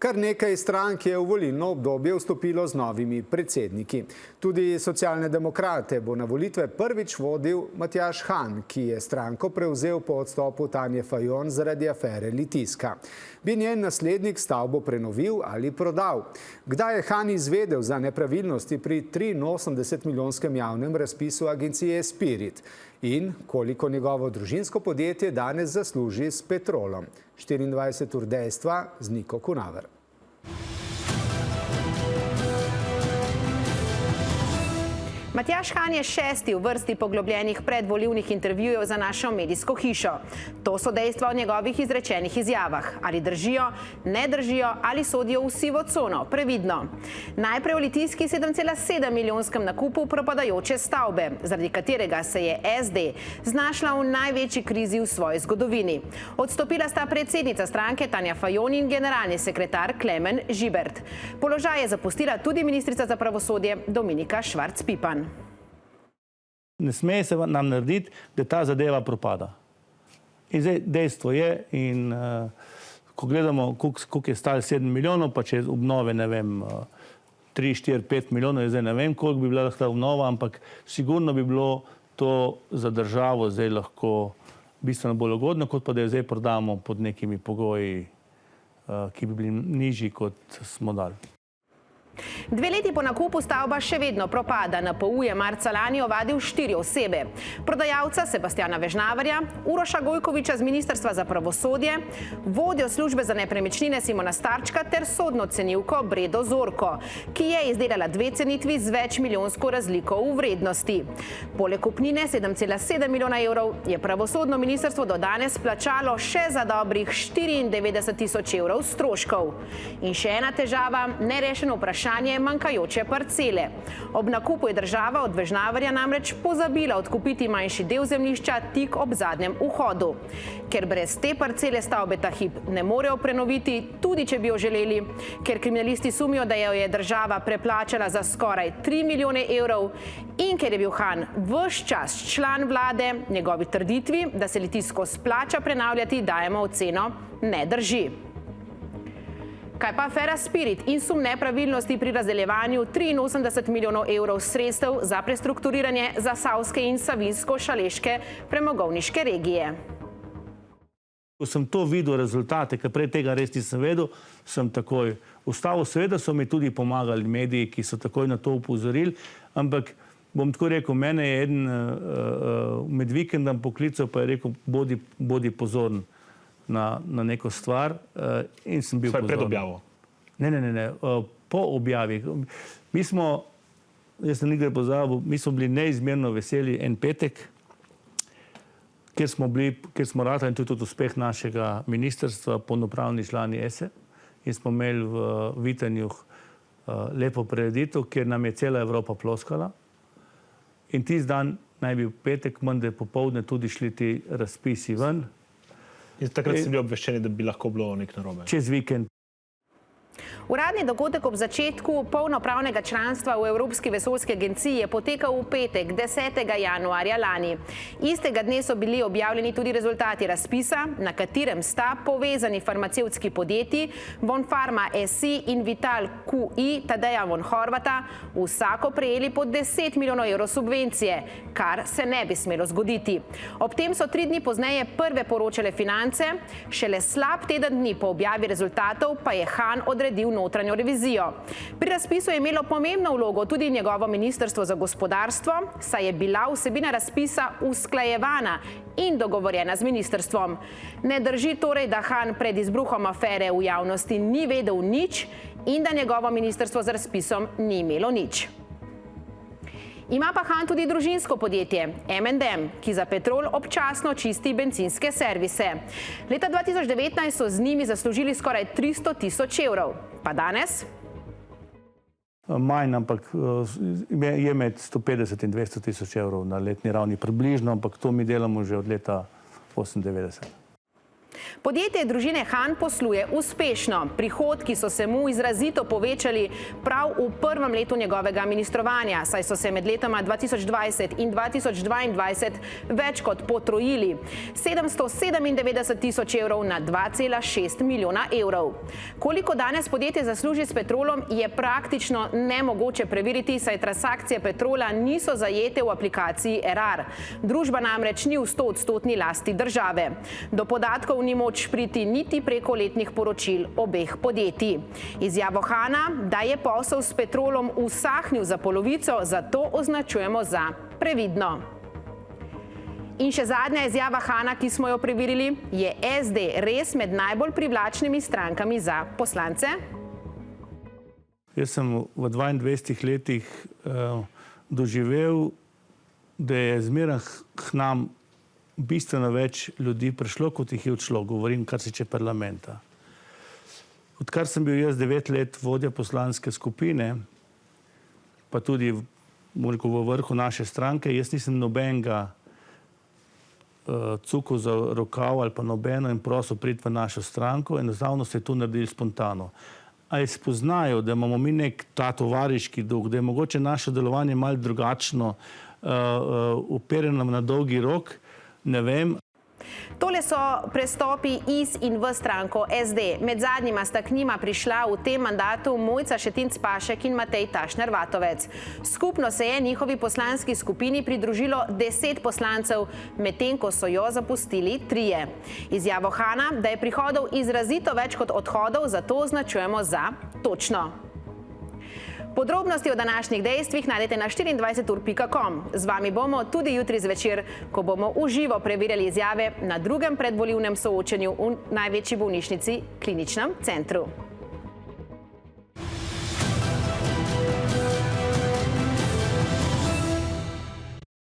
Kar nekaj strank je v volilno obdobje vstopilo z novimi predsedniki. Tudi socialne demokrate bo na volitve prvič vodil Matjaž Han, ki je stranko prevzel po odstopu Tanje Fajon zaradi afere Litijska. Bi njen naslednik stavbo prenovil ali prodal? Kdaj je Han izvedel za nepravilnosti pri 83-milijonskem javnem razpisu agencije Spirit? In koliko njegovo družinsko podjetje danes zasluži s Petrolom? 24 ur dejstva z Niko Kunaver. Matjaž Han je šesti v vrsti poglobljenih predvolilnih intervjujev za našo medijsko hišo. To so dejstva o njegovih izrečenih izjavah. Ali držijo, ne držijo ali sodijo v sivo cono? Previdno. Najprej o litijski 7,7 milijonskem nakupu propadajoče stavbe, zaradi katerega se je SD znašla v največji krizi v svoji zgodovini. Odstopila sta predsednica stranke Tanja Fajon in generalni sekretar Klemen Žibert. Položaj je zapustila tudi ministrica za pravosodje Dominika Švarc Pipan. Ne sme se nam narediti, da ta zadeva propada. In zdaj dejstvo je, in ko gledamo, koliko je stal 7 milijonov, pa če obnove, ne vem, 3, 4, 5 milijonov, zdaj ne vem, koliko bi bila lahko ta obnova, ampak sigurno bi bilo to za državo zdaj lahko bistveno bolj ugodno, kot pa da jo zdaj prodamo pod nekimi pogoji, ki bi bili nižji, kot smo dali. 2 leti po nakupu stavba še vedno propada. NPU je marca lani ovadil 4 osebe. Prodajalca Sebastjana Vežnavarja, Uroša Gojkoviča z Ministrstva za pravosodje, vodjo službe za nepremičnine Simona Starčka ter sodno cenilko Bredo Zorko, ki je izdelala 2 cenitvi z večmilijonsko razliko v vrednosti. Poleg kupnine 7,7 milijona evrov je pravosodno ministrstvo do danes plačalo še za dobrih 94 tisoč evrov stroškov. In še ena težava, nerešeno vprašanje manjkajoče parcele. Ob nakupu je država od Vežnavarja namreč pozabila odkupiti manjši del zemljišča tik ob zadnjem vhodu. Ker brez te parcele stavbe ta hip ne morejo prenoviti, tudi če bi jo želeli, ker kriminalisti sumijo, da jo je država preplačala za skoraj 3 milijone evrov in ker je bil Han ves čas član vlade, njegovi trditvi, da se Litijsko splača prenavljati, dajemo oceno ne drži. Kaj pa afera Spirit in sum nepravilnosti pri razdeljevanju 83 milijonov evrov sredstev za prestrukturiranje zasavske in savinjsko-šaleške premogovniške regije? Ko sem to videl rezultate, ker prej tega res nisem vedel, sem takoj ustavil. Seveda so mi tudi pomagali mediji, ki so takoj na to upozorili, ampak bom tako rekel, mene je eden med vikendom poklical, pa je rekel, bodi pozoren na neko stvar in sem bil pozoren. Pred objavo? Ne, po objavi. Mi smo, jaz sem nikdar pozabil, mi smo bili neizmerno veseli en petek, kjer smo ratali, in to je tudi uspeh našega ministrstva, polnopravni člani ESE, in smo imeli v Vitanju lepo prireditev, kjer nam je cela Evropa ploskala. In tisti dan naj bi v petek, menda popoldne, tudi šli ti razpisi ven. In takrat ste bili obveščeni, da bi lahko bilo nek narobe? Čez vikend. Uradni dogodek ob začetku polnopravnega članstva v Evropski vesoljski agenciji je potekal v petek, 10. januarja lani. Istega dne so bili objavljeni tudi rezultati razpisa, na katerem sta povezani farmacevtski podjetji Von Pharma SE in Vital QI Tadeja von Horvata vsako prejeli po 10 milijonov evrov subvencije, kar se ne bi smelo zgoditi. Ob tem so 3 dni pozneje prve poročale Finance, šele slab teden dni po objavi rezultatov pa je Han odredil notranjo revizijo. Pri razpisu je imelo pomembno vlogo tudi njegovo ministrstvo za gospodarstvo, saj je bila vsebina razpisa usklajevana in dogovorjena z ministrstvom. Ne drži torej, da Han pred izbruhom afere v javnosti ni vedel nič in da njegovo ministrstvo z razpisom ni imelo nič. Ima pa Han tudi družinsko podjetje M&M, ki za Petrol občasno čisti bencinske servise. Leta 2019 so z njimi zaslužili skoraj 300 tisoč evrov. Pa danes? Manj, ampak je med 150 in 200 tisoč evrov na letni ravni približno, ampak to mi delamo že od leta 1998. Podjetje družine Han posluje uspešno. Prihodki so se mu izrazito povečali prav v prvem letu njegovega ministrovanja, saj so se med letoma 2020 in 2022 več kot potrojili. 797 tisoč evrov na 2,6 milijona evrov. Koliko danes podjetje zasluži s Petrolom, je praktično nemogoče preveriti, saj transakcije Petrola niso zajete v aplikaciji Erar. Družba namreč ni v 100-odstotni lasti države. Do podatkov ni moč priti niti preko letnih poročil obeh podjetij. Izjavo Hana, da je posel s Petrolom usahnil za polovico, zato označujemo za previdno. In še zadnja izjava Hana, ki smo jo preverili, je SD res med najbolj privlačnimi strankami za poslance? Jaz sem v 22 letih doživel, da je zmeraj k nam bistveno več ljudi prišlo, kot jih je odšlo, govorim, kar se tiče parlamenta. Odkar sem bil jaz 9 let vodja poslanske skupine, pa tudi v vrhu naše stranke, jaz nisem nobenega cukal za rokav ali pa nobeno in prosil priti v našo stranko, enostavno se je to naredili spontano. Ali spoznajo, da imamo mi nek ta tovariški dolg, da je mogoče naše delovanje malo drugačno, uperjeno na dolgi rok, ne vem. Tole so prestopi iz in v stranko SD. Med zadnjima sta k njima prišla v tem mandatu Mojca Šetinc Pašek in Matej Tašner Vatovec. Skupno se je njihovi poslanski skupini pridružilo 10 poslancev, medtem ko so jo zapustili 3. Izjavo Hana, da je prihodov izrazito več kot odhodov, zato označujemo za točno. Podrobnosti o današnjih dejstvih najdete na 24ur.com. Z vami bomo tudi jutri zvečer, ko bomo v živo preverjali izjave na drugem predvolilnem soočenju v največji bolnišnici, Kliničnem centru.